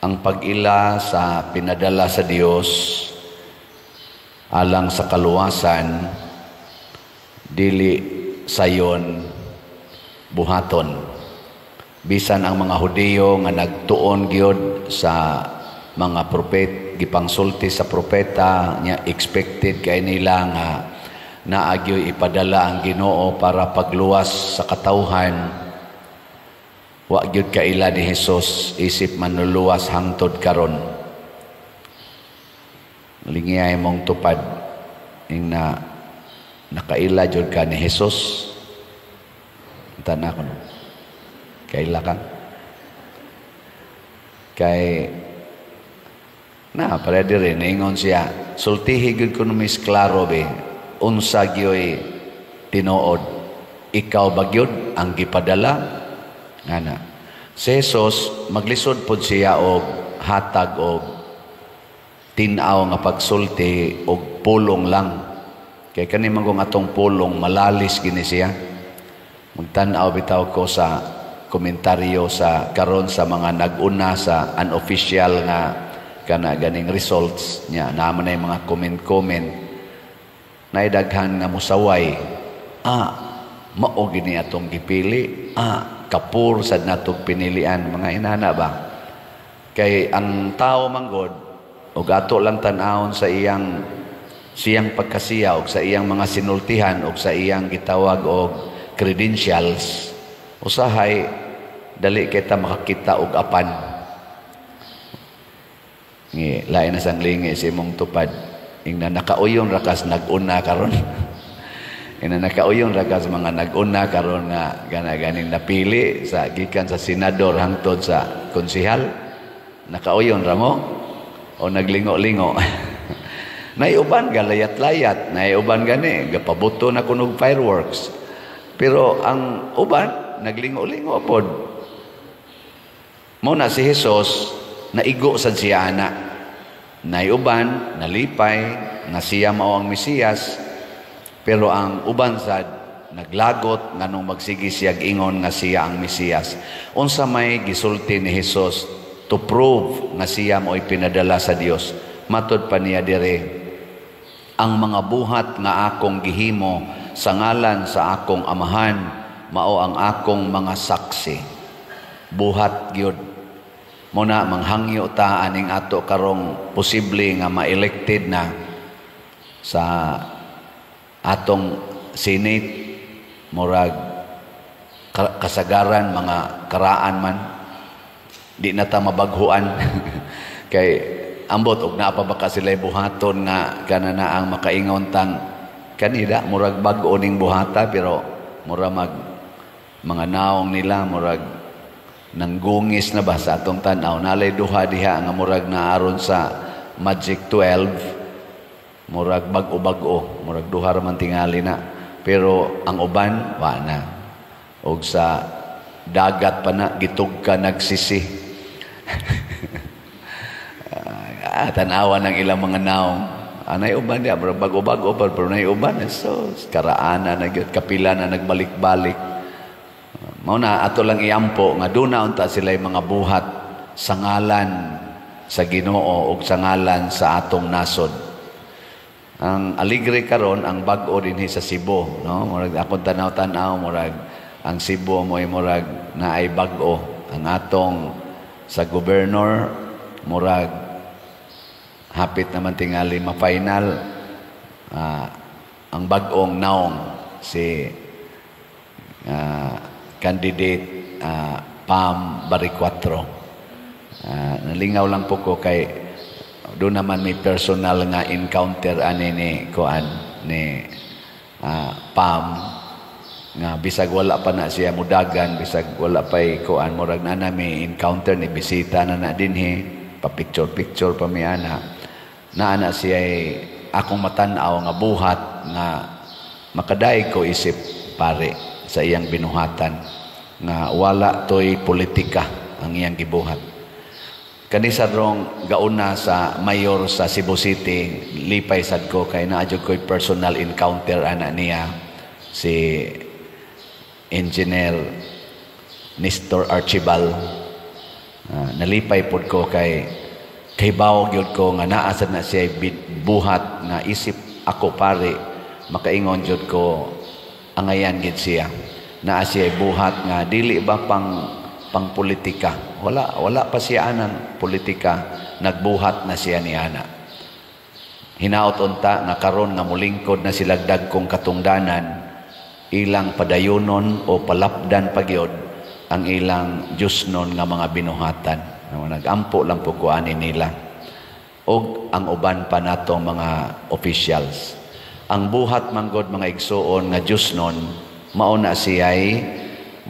ang pag-ila sa pinadala sa Dios alang sa kaluwasan dili sayon buhaton. Bisan ang mga Hudiyo nga nagtuon gyud sa mga gipangsulti sa propeta nya, expected kay nila nga naagyoy ipadala ang Ginoo para pagluwas sa katawhan. Wa gyud kaila ni Hesus isip manluluwas hangtod karon. Lingiyay mong tupad ing nakaila jud ka ni Hesus. Tana ko no. Kaila ka. Kay para dire ningon siya, sultihi gyud kuno mis klaro be, unsa gyoy tinuod. Ikaw ba gyud ang gipadala? Ngana. Si Jesus maglisod pod siya og hatag og tin-aw nga pagsulti og pulong lang. Kay kani magong atong pulong malalis gini siya. Magtan-aw bitaw ko sa komentaryo sa karon sa mga nag-una sa unofficial nga kana ganing results niya, naman ay mga comment naidaghan nga musaway, mao gini atong gipili, kapur sad natog pinilian, mga inana ba? Kay ang tao manggod og ato lang tan-awon sa siyang pagkasiya og sa iyang mga sinultihan og sa iyang gitawag og credentials, usahay dali kita makakita og apan. Lain na sang lingi si mong tupad ingna nakauyon rakas nag-una karon. Ina nakauyon rakas mga nag-una karon nga ganing napili sa gikan sa senador hangtod sa konsehal. Nakauyon ra mo o naglingo-lingo. Naiuban galayat-layat, naiuban gani gapabuto na kunog fireworks. Pero ang uban naglingo-lingo pod. Mao na si Jesus naigo sad siya ana. Naiuban nalipay nga siya mao ang Mesiyas, pero ang uban sad naglagot nganong magsigi siya ingon nga siya ang Mesiyas. Unsa may gisulti ni Jesus to prove nga siya mo'y pinadala sa Dios. Matud pa niya dire, ang mga buhat nga akong gihimo sa ngalan sa akong amahan mao ang akong mga saksi. Buhat gyud. Muna manghangyo ta aning ato karong posible nga ma-elected na sa atong Senate, murag kasagaran mga karaan man, di na ta mabaghuan. Kay ambot og naa pa baka sila buhaton nga kanana ang makaingon tang kanida murag bag-o ning buhata, pero murag mga naong nila murag nanggungis na ba sa atong tanaw. Nalay duha diha nga murag naaron sa Magic 12, murag bag-o murag duha ra man tingali na, pero ang uban wa na. Og sa dagat pa na gitugka nagsisi. Tanawan ng ilang mga naong anay uban dia bag-o pero nay uban so karaana na gyud, kapila na nagbalik-balik. Mao na ato lang iampo nga duna unta sila'y mga buhat sa ngalan sa Ginoo ug sa ngalan sa atong nasod. Ang aligre karon ang bag-o dinhi sa Cebu, no? Murag akong tanaw-tanaw murag ang Cebu mo'y murag naay bag-o. Ang atong sa gobernador murag hapit naman tingali ma-final. Ang bag-ong naong si candidate Pam Baricuatro. Nalingaw lang po ko kay doon naman may personal nga encounter ani ni Pam nga bisag wala pa na siya mudagan, bisag wala pa'y kuan murag na may encounter ni bisita na dinhi pa picture pa mi ana siya akong matan-aw nga buhat nga makadaig ko isip pare sa iyang binuhatan nga wala toy politika ang iyang gibuhat. Kanisa rong gauna sa mayor sa Cebu City, lipay sad ko kay naadyo ko'y personal encounter ana niya si Engineer Nestor Archibald Nalipay pod ko kay bawog yun ko nga naasad na siya buhat nga isip ako pare makaingon yun ko angayan gid siya na siya buhat nga dili ba pang politika, wala pa siya anang politika, nagbuhat na siya ni ana. Hinaot unta nga karon nga mulingkod na sila dagkong katungdanan, ilang padayonon o palapdan pagyod ang ilang Diyosnon nga mga binuhatan. Nagampo lang po kuanin nila. O ang uban pa natong mga officials. Ang buhat manggod mga igsuon nga Diyosnon, mauna siya'y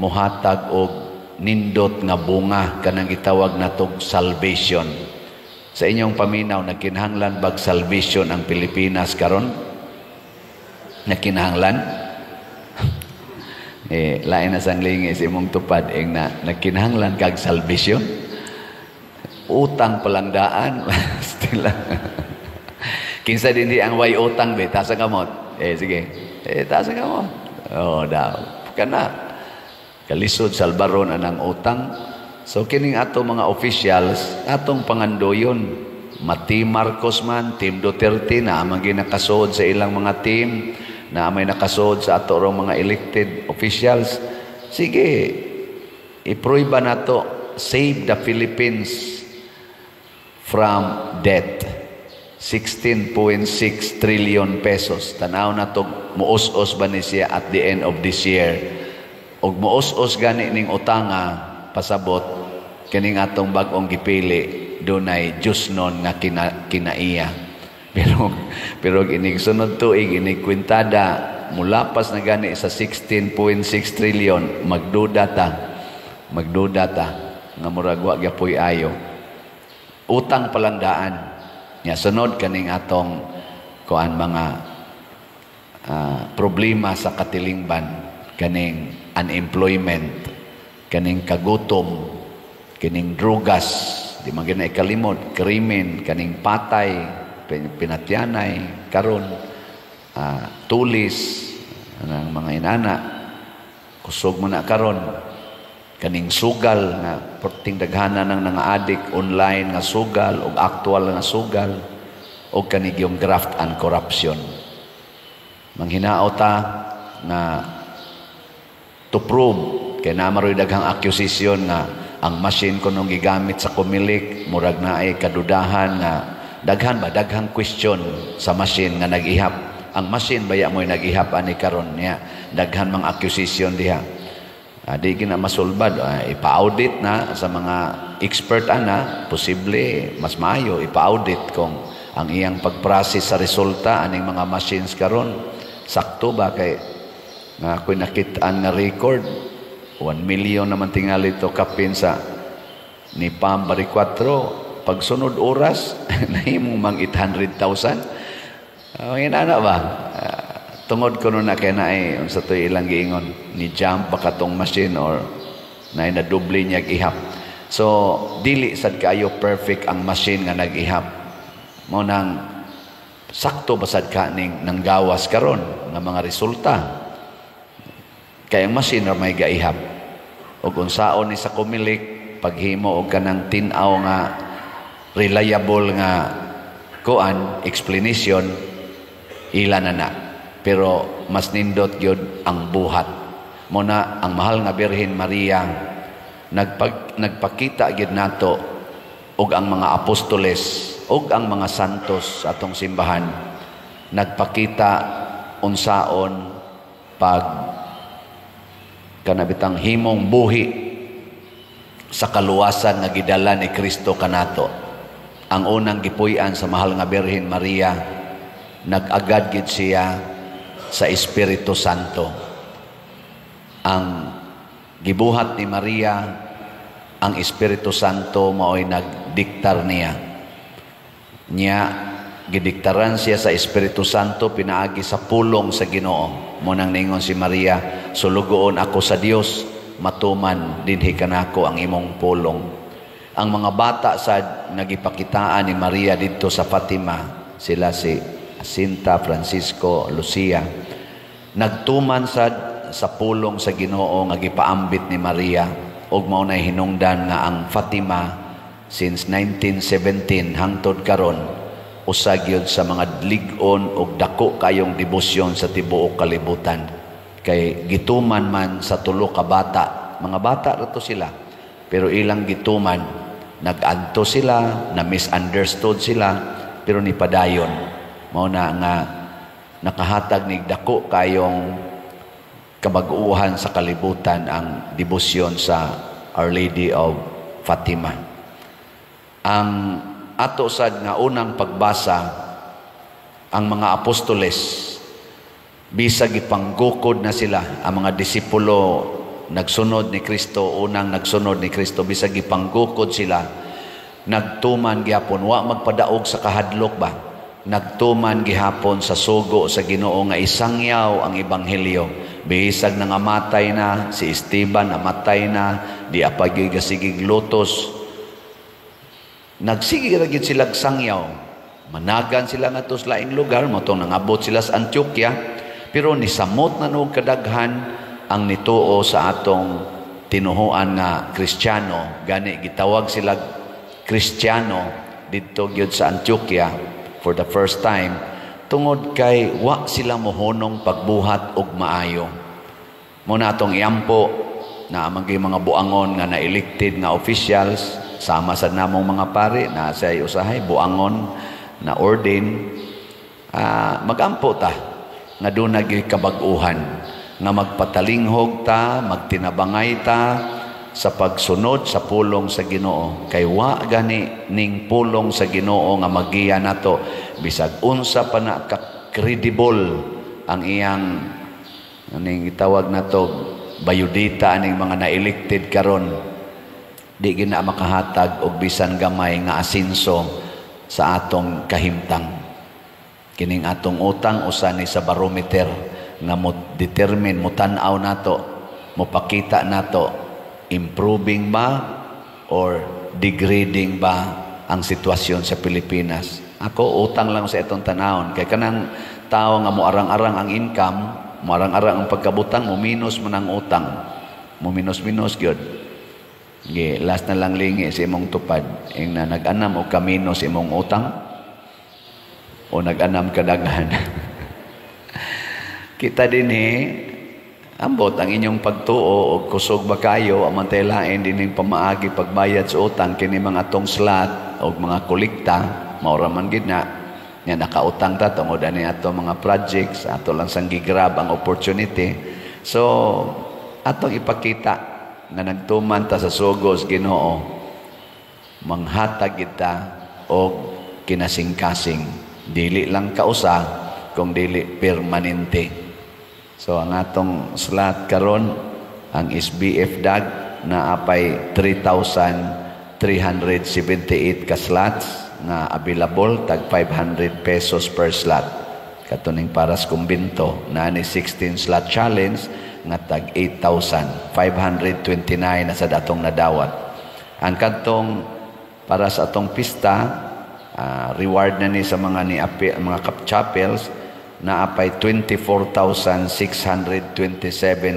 muhatag og nindot nga bunga kanang itawag natong salvation. Sa inyong paminaw, nagkinahanglan bag salvation ang Pilipinas karon? Nagkinahanglan? Lain na sang lingi si mong tupad na nagkinahanglan kag salvation. Utang palang daan. Kinsa din di ang way utang be, tasa kamot. Sige. Tasa kamot. Daw. Kana. Kalisod salbaron anang utang. So kining ato mga officials, atong pangandoyon. Mati Marcos man, Team Duterte na amang ginakasod sa ilang mga team, na may nakasod sa ato rong mga elected officials. Sige, iproiba na to, save the Philippines from debt. 16.6 trillion pesos. Tanaw na to, muos-os ba ni siya at the end of this year? Og muos-os gani ning utanga, pasabot, kining atong bagong gipili, dunay Diyosnon nga kinaiya. Pero inig sunod tuig, inig kwintada, mulapas na gani sa 16.6 trillion, magduda ta, nga muragwa gyapoy ayo. Utang palang daan. Nya sunod kaning atong kuan mga problema sa katilingban, kaning unemployment, kaning kagutom, kaning drugas, di man gina ikalimot, krimen, kaning patay, pinatyanay, karon, tulis, ng mga inana, kusog mo na karon, kaning sugal, nga porting daghana ng nga adik, online nga sugal, o actual nga sugal, o kanig yung graft and corruption. Manghinaot ta na to prove, kaya namaroy daghang accusation nga ang machine ko nung gigamit sa kumilik, murag na ay kadudahan nga daghang question sa machine nga nag-ihap. Ang machine baya mo'y nag-ihap ani karon niya. Daghan mga accusation diha. Di gina masulbad. Ipa-audit na sa mga expert ana. Posible, mas maayo, ipa-audit kung ang iyang pag-process sa resulta aning mga machines karon. Sakto ba kay nga ako'y nakitaan na record. 1 million naman tingali ito kapin sa ni Pam Bari 4. Pagsunod oras, nahimong mang 800,000. Inana ba? Tungod ko nun na kaya na sa ito ilang giingon, ni jump pa katong machine or na nadubli niya ihap. So, dili sad kayo perfect ang machine nga nag-ihap. Mo nang sakto basad ka ng gawas karon ng mga resulta. Kaya ang machine na may gaihap. O kung saon ni sa kumilik, paghimo o kanang tinaw nga reliable nga kuan explanation ila na pero mas nindot gyud ang buhat mo na ang mahal nga Birhen Maria nagpakita gyud nato og ang mga apostoles og ang mga santos sa atong simbahan nagpakita unsaon pag kanabitang himong buhi sa kaluwasan nga gidala ni Kristo kanato. Ang unang gipuy-an sa mahal nga Birhen Maria, nag-agad gid siya sa Espiritu Santo. Ang gibuhat ni Maria, ang Espiritu Santo mao'y nagdiktar niya. Gidiktaran siya sa Espiritu Santo, pinaagi sa pulong sa Ginoo. Munang ningon si Maria, sulugoon ako sa Dios, matuman dinhi kanako ang imong pulong. Ang mga bata sa nagipakitaan ni Maria dito sa Fatima, sila si Jacinta, Francisco, Lucia, nagtuman sa pulong sa Ginoo nga gipaambit ni Maria og mao nay hinungdan nga ang Fatima since 1917 hangtod karon usa gyud sa mga lig-on og dako kayong debosyon sa tibuok kalibutan. Kay gituman man sa tulo ka bata, mga bata rato sila, pero ilang gituman, nag-anto sila, na misunderstood sila, pero ni padayon mao na nga nakahatag ni dako kayong kabag-uhan sa kalibutan ang debosyon sa Our Lady of Fatima. Ang ato sad nga unang pagbasa, ang mga apostoles, bisag ipanggukod na sila, ang mga disipulo nagsunod ni Kristo, unang nagsunod ni Kristo, bisag ipanggukod sila, nagtuman gihapon, wa magpadaog sa kahadlok ba? Nagtuman gihapon sa sugo sa Ginoo nga isangyaw ang ebanghelyo. Bisag nang amatay na, si Esteban amatay na, di apagigig lutos, nagsigig ra gyud sila sangyaw, managan sila ngadto sa laing lugar, motong nangabot sila sa Antioquia, pero nisamot na og kadaghan ang nituo sa atong tinuhuan nga Kristiyano. Gani gitawag sila Kristiyano didto gyud sa Antioquia for the first time, tungod kay wa sila mohunong pagbuhat og maayo. Muna atong iampo na mga buangon nga na-elected nga officials, sama sa namong mga pari na sa usahay buangon na ordain, magampo ta nga doon nagyoy kabag-uhan nga magpatalinghog ta, magtinabangay ta sa pagsunod sa pulong sa Ginoo. Kay wa gani ning pulong sa Ginoo nga magiya nato bisag unsa pa na ka-credible ang iyang aning itawag nato bayudita aning mga na-elected karon, di gina makahatag og bisan gamay nga asinso sa atong kahimtang. Kining atong utang usa ni sa barometer nga mo determine, mo tan-aw nato, mo pakita nato improving ba or degrading ba ang sitwasyon sa Pilipinas. Ako utang lang sa itong tanawon, kay kanang tao nga mo arang-arang ang income, mo arang-arang ang pagkabutang, mo minus man ang utang, mo minus gyud. Last na lang lingi sa imong tupad, ing na nag-anam o kamino sa imong utang o nag-anam kadaghan. Kita din ambot ang inyong pagtuo o kusog ba kayo, amantay lain din yung pamaagi pagbayad sa utang, kini mga tong slot o mga kolekta, maura man gid na nga nakautang ta tungod ani ato mga projects, ato lang sang gigrab ang opportunity. So atong ipakita nga nagtuman ta sa sugos Ginoo, manghatag kita og kinasing-kasing, dili lang kausa kung dili permanente. So ang atong slot karon, ang SBF DAG na apay 3,378 ka slots na available, tag 500 pesos per slot. Katuning para sa kumbinto na ni 16 slot challenge nga tag 8,529 na sa datong nadawat. Ang katong para sa atong pista, reward na ni sa mga chapels na apay 24,627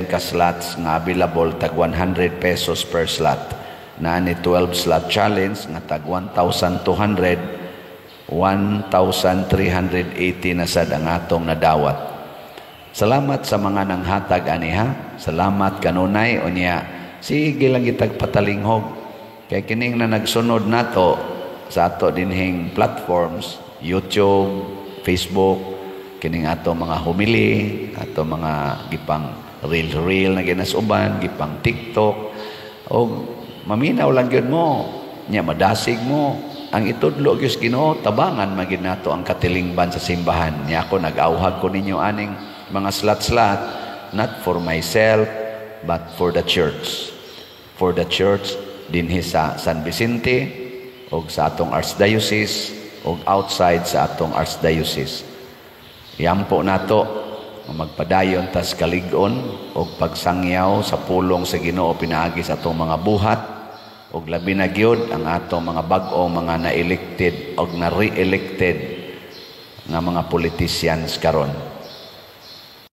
ka slots nga available, tag 100 pesos per slot. Na ni 12 slot challenge nga tag 1,200, 1,380 na sad ang atong nadawat. Salamat sa mga nanghatag aniha. Salamat kanunay unya. Sige lang gitag patalinghog. Kay kining na nagsunod nato sa ato dinhing platforms, YouTube, Facebook, kining ato mga humili, ato mga gipang reel na ginasuban, gipang TikTok, o maminaw lang yun mo, nya madasig mo, ang itudlo gyud Ginoo, tabangan magid nato ang katilingban sa simbahan. Nya ako nag-awhag ko ninyo aning mga slat-slat, not for myself, but for the church. For the church dinhi sa San Vicente, o sa atong archdiocese, o outside sa atong archdiocese. Iampo nato magpadayon tas kalig-on o pagsangyaw sa pulong sa Ginoo pinaagi sa atong mga buhat, o labi na gyud ang atong mga bag-o mga na-elected o na re-elected nga mga politicians karon.